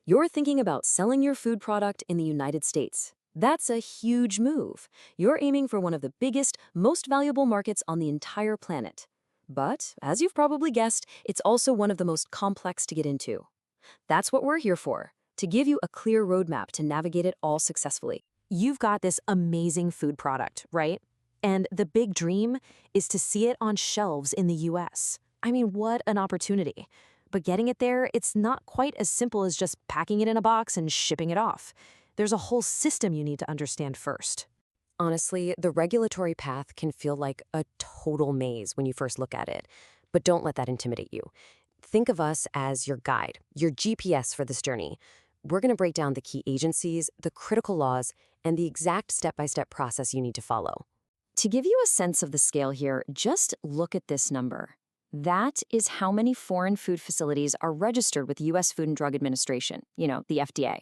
You're thinking about selling your food product in the United States. That's a huge move. You're aiming for one of the biggest, most valuable markets on the entire planet. But, as you've probably guessed, it's also one of the most complex to get into. That's what we're here for, to give you a clear roadmap to navigate it all successfully. You've got this amazing food product, right? And the big dream is to see it on shelves in the US. I mean, what an opportunity. But getting it there, it's not quite as simple as just packing it in a box and shipping it off. There's a whole system you need to understand first. Honestly, the regulatory path can feel like a total maze when you first look at it. But don't let that intimidate you. Think of us as your guide, your GPS for this journey. We're going to break down the key agencies, the critical laws, and the exact step-by-step process you need to follow. To give you a sense of the scale here, just look at this number. That is how many foreign food facilities are registered with U.S. Food and Drug Administration, the FDA.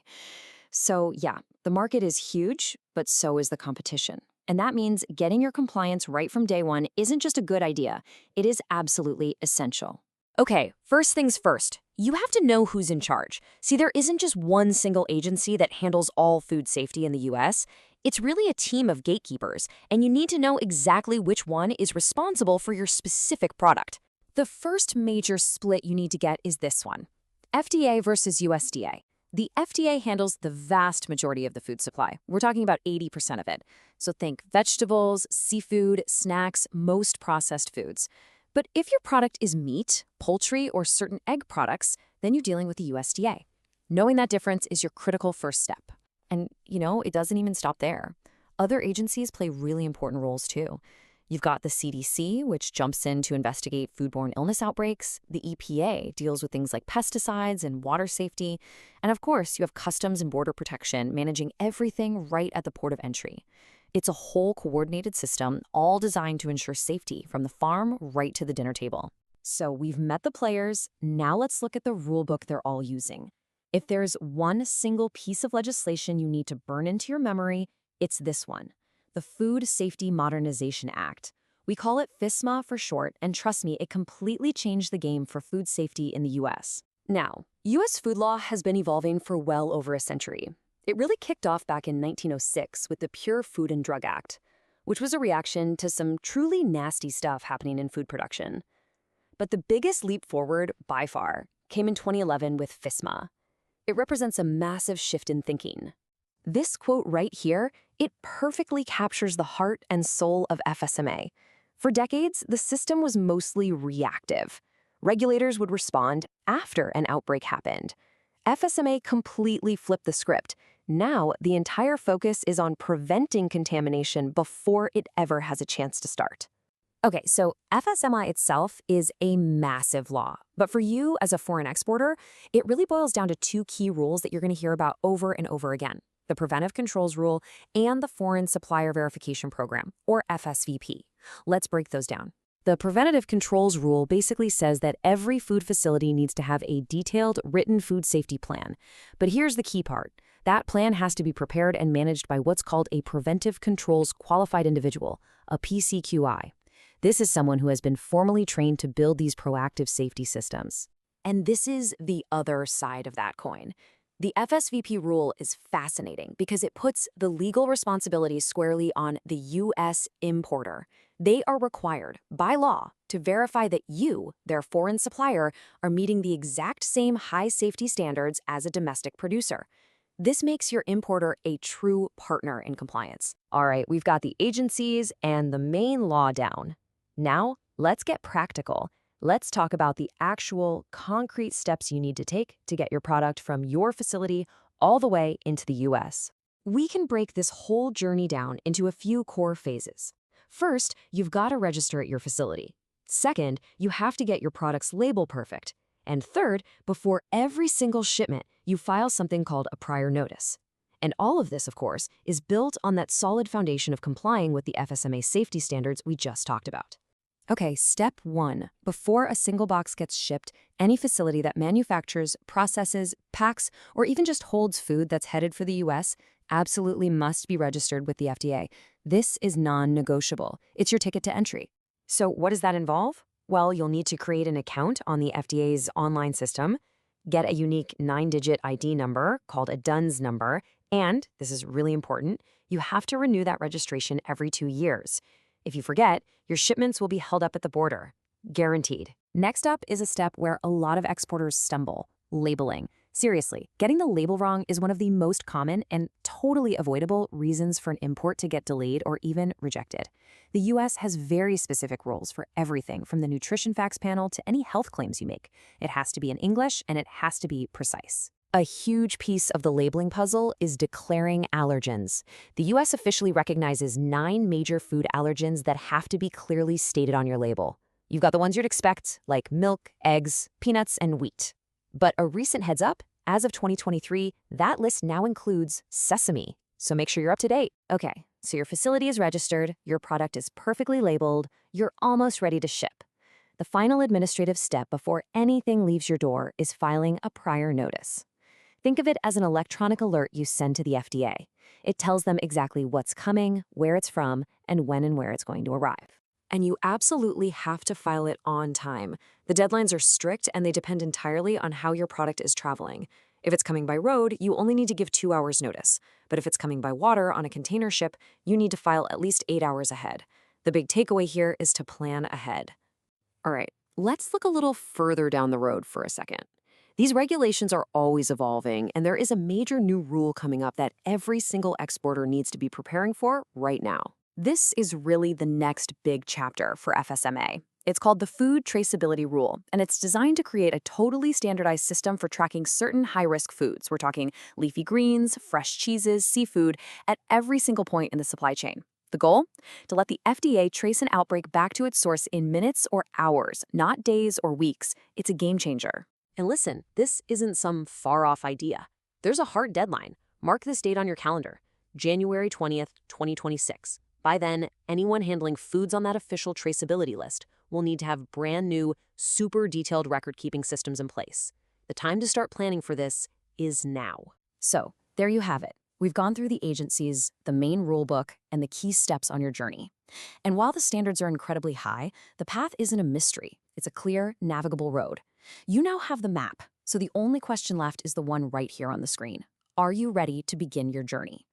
So yeah, the market is huge, but so is the competition. And that means getting your compliance right from day one isn't just a good idea, it is absolutely essential. Okay, first things first, you have to know who's in charge. See, there isn't just one single agency that handles all food safety in the US. It's really a team of gatekeepers, and you need to know exactly which one is responsible for your specific product. The first major split you need to get is this one: FDA versus USDA. The FDA handles the vast majority of the food supply. We're talking about 80% of it. So think vegetables, seafood, snacks, most processed foods. But if your product is meat, poultry, or certain egg products, then you're dealing with the USDA. Knowing that difference is your critical first step. And, it doesn't even stop there. Other agencies play really important roles too. You've got the CDC, which jumps in to investigate foodborne illness outbreaks. The EPA deals with things like pesticides and water safety. And of course, you have Customs and Border Protection managing everything right at the port of entry. It's a whole coordinated system, all designed to ensure safety from the farm right to the dinner table. So we've met the players. Now let's look at the rule book they're all using. If there's one single piece of legislation you need to burn into your memory, it's this one: the Food Safety Modernization Act. We call it FSMA for short, and trust me, it completely changed the game for food safety in the US. Now, US food law has been evolving for well over a century. It really kicked off back in 1906 with the Pure Food and Drug Act, which was a reaction to some truly nasty stuff happening in food production. But the biggest leap forward, by far, came in 2011 with FSMA. It represents a massive shift in thinking. This quote right here, it perfectly captures the heart and soul of FSMA. For decades, the system was mostly reactive. Regulators would respond after an outbreak happened. FSMA completely flipped the script. Now, the entire focus is on preventing contamination before it ever has a chance to start. Okay, so FSMA itself is a massive law. But for you as a foreign exporter, it really boils down to two key rules that you're going to hear about over and over again: the Preventive Controls Rule and the Foreign Supplier Verification Program, or FSVP. Let's break those down. The Preventative Controls Rule basically says that every food facility needs to have a detailed written food safety plan. But here's the key part: that plan has to be prepared and managed by what's called a Preventive Controls Qualified Individual, a PCQI. This is someone who has been formally trained to build these proactive safety systems. And this is the other side of that coin. The FSVP rule is fascinating because it puts the legal responsibilities squarely on the U.S. importer. They are required, by law, to verify that you, their foreign supplier, are meeting the exact same high safety standards as a domestic producer. This makes your importer a true partner in compliance. All right, we've got the agencies and the main law down. Now, let's get practical. Let's talk about the actual concrete steps you need to take to get your product from your facility all the way into the US. We can break this whole journey down into a few core phases. First, you've got to register at your facility. Second, you have to get your product's label perfect. And third, before every single shipment, you file something called a prior notice. And all of this, of course, is built on that solid foundation of complying with the FSMA safety standards we just talked about. Okay, step one. Before a single box gets shipped, any facility that manufactures, processes, packs, or even just holds food that's headed for the US absolutely must be registered with the FDA. This is non-negotiable. It's your ticket to entry. So what does that involve? Well, you'll need to create an account on the FDA's online system. get a unique 9-digit ID number called a DUNS number, and, this is really important, you have to renew that registration every 2 years. If you forget, your shipments will be held up at the border. Guaranteed. Next up is a step where a lot of exporters stumble: labeling. Seriously, getting the label wrong is one of the most common and totally avoidable reasons for an import to get delayed or even rejected. The US has very specific rules for everything from the nutrition facts panel to any health claims you make. It has to be in English and it has to be precise. A huge piece of the labeling puzzle is declaring allergens. The US officially recognizes 9 major food allergens that have to be clearly stated on your label. You've got the ones you'd expect, like milk, eggs, peanuts, and wheat. But a recent heads up, as of 2023, that list now includes sesame. So make sure you're up to date. Okay, so your facility is registered, your product is perfectly labeled, you're almost ready to ship. The final administrative step before anything leaves your door is filing a prior notice. Think of it as an electronic alert you send to the FDA. It tells them exactly what's coming, where it's from, and when and where it's going to arrive. And you absolutely have to file it on time. The deadlines are strict and they depend entirely on how your product is traveling. If it's coming by road, you only need to give 2 hours notice. But if it's coming by water on a container ship, you need to file at least 8 hours ahead. The big takeaway here is to plan ahead. All right, let's look a little further down the road for a second. These regulations are always evolving, and there is a major new rule coming up that every single exporter needs to be preparing for right now. This is really the next big chapter for FSMA. It's called the Food Traceability Rule, and it's designed to create a totally standardized system for tracking certain high-risk foods. We're talking leafy greens, fresh cheeses, seafood, at every single point in the supply chain. The goal? To let the FDA trace an outbreak back to its source in minutes or hours, not days or weeks. It's a game changer. And listen, this isn't some far-off idea. There's a hard deadline. Mark this date on your calendar, January 20th, 2026. By then, anyone handling foods on that official traceability list will need to have brand new, super detailed record-keeping systems in place. The time to start planning for this is now. So, there you have it. We've gone through the agencies, the main rulebook, and the key steps on your journey. And while the standards are incredibly high, the path isn't a mystery. It's a clear, navigable road. You now have the map, so the only question left is the one right here on the screen. Are you ready to begin your journey?